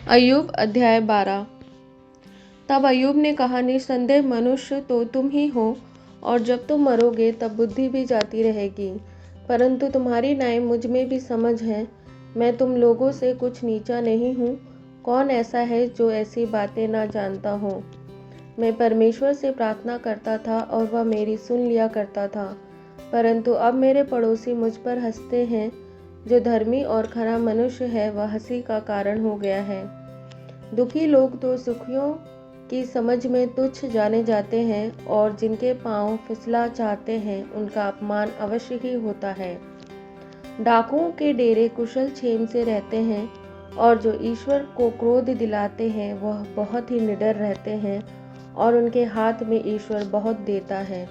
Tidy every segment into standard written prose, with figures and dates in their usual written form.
अय्यूब अध्याय 12। तब अय्यूब ने कहा, निसंदेह मनुष्य तो तुम ही हो, और जब तुम मरोगे तब बुद्धि भी जाती रहेगी। परंतु तुम्हारी न्याय मुझ में भी समझ है। मैं तुम लोगों से कुछ नीचा नहीं हूँ। कौन ऐसा है जो ऐसी बातें ना जानता हो। मैं परमेश्वर से प्रार्थना करता था और वह मेरी सुन लिया करता था। परंतु अब मेरे पड़ोसी मुझ पर हंसते हैं। जो धर्मी और खरा मनुष्य है वह हंसी का कारण हो गया है। दुखी लोग तो सुखियों की समझ में तुच्छ जाने जाते हैं, और जिनके पांव फिसला चाहते हैं उनका अपमान अवश्य ही होता है। डाकुओं के डेरे कुशल क्षेम से रहते हैं, और जो ईश्वर को क्रोध दिलाते हैं वह बहुत ही निडर रहते हैं, और उनके हाथ में ईश्वर बहुत देता है।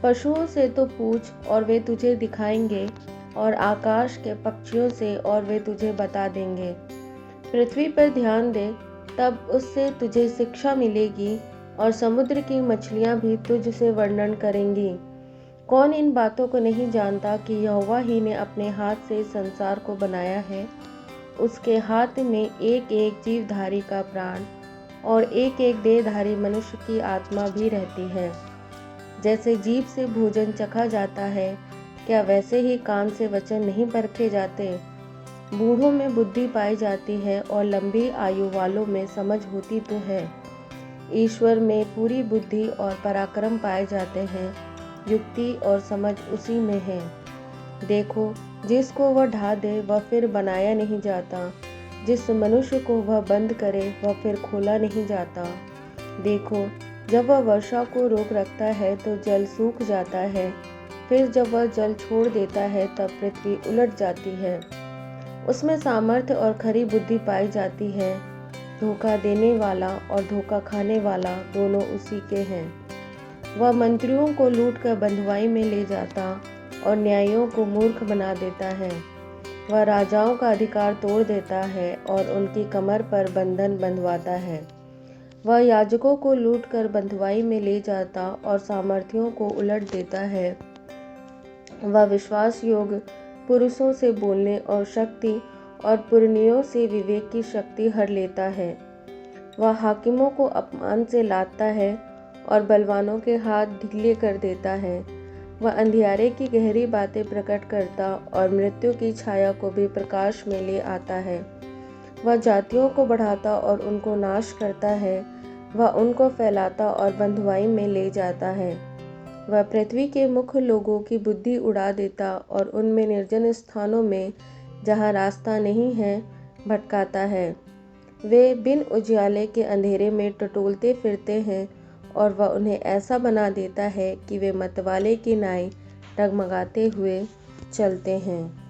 पशुओं से तो पूछ और वे तुझे दिखाएंगे, और आकाश के पक्षियों से और वे तुझे बता देंगे। पृथ्वी पर ध्यान दे, तब उससे तुझे शिक्षा मिलेगी, और समुद्र की मछलियां भी तुझसे वर्णन करेंगी। कौन इन बातों को नहीं जानता कि यहोवा ही ने अपने हाथ से संसार को बनाया है। उसके हाथ में एक एक जीवधारी का प्राण और एक एक देहधारी मनुष्य की आत्मा भी रहती है। जैसे जीभ से भोजन चखा जाता है, क्या वैसे ही कान से वचन नहीं परखे जाते। बूढ़ों में बुद्धि पाई जाती है, और लंबी आयु वालों में समझ होती तो है। ईश्वर में पूरी बुद्धि और पराक्रम पाए जाते हैं। युक्ति और समझ उसी में है। देखो, जिसको वह ढा दे वह फिर बनाया नहीं जाता। जिस मनुष्य को वह बंद करे वह फिर खोला नहीं जाता। देखो, जब वह वर्षा को रोक रखता है तो जल सूख जाता है। फिर जब वह जल छोड़ देता है तब पृथ्वी उलट जाती है। उसमें सामर्थ्य और खरी बुद्धि पाई जाती है। धोखा देने वाला और धोखा खाने वाला दोनों उसी के हैं। वह मंत्रियों को लूटकर बंधुआई में ले जाता और न्यायियों को मूर्ख बना देता है। वह राजाओं का अधिकार तोड़ देता है और उनकी कमर पर बंधन बंधवाता है। वह याजकों को लूटकर बंधुआई में ले जाता और सामर्थियों को उलट देता है। वह विश्वास योग्य पुरुषों से बोलने और शक्ति और पुरनियों से विवेक की शक्ति हर लेता है। वह हाकिमों को अपमान से लादता है और बलवानों के हाथ ढीले कर देता है। वह अंधियारे की गहरी बातें प्रकट करता और मृत्यु की छाया को भी प्रकाश में ले आता है। वह जातियों को बढ़ाता और उनको नाश करता है। वह उनको फैलाता और बंधुआई में ले जाता है। वह पृथ्वी के मुख्य लोगों की बुद्धि उड़ा देता और उनमें निर्जन स्थानों में, जहाँ रास्ता नहीं है, भटकाता है। वे बिन उजियाले के अंधेरे में टटोलते फिरते हैं, और वह उन्हें ऐसा बना देता है कि वे मतवाले की नाई डगमगाते हुए चलते हैं।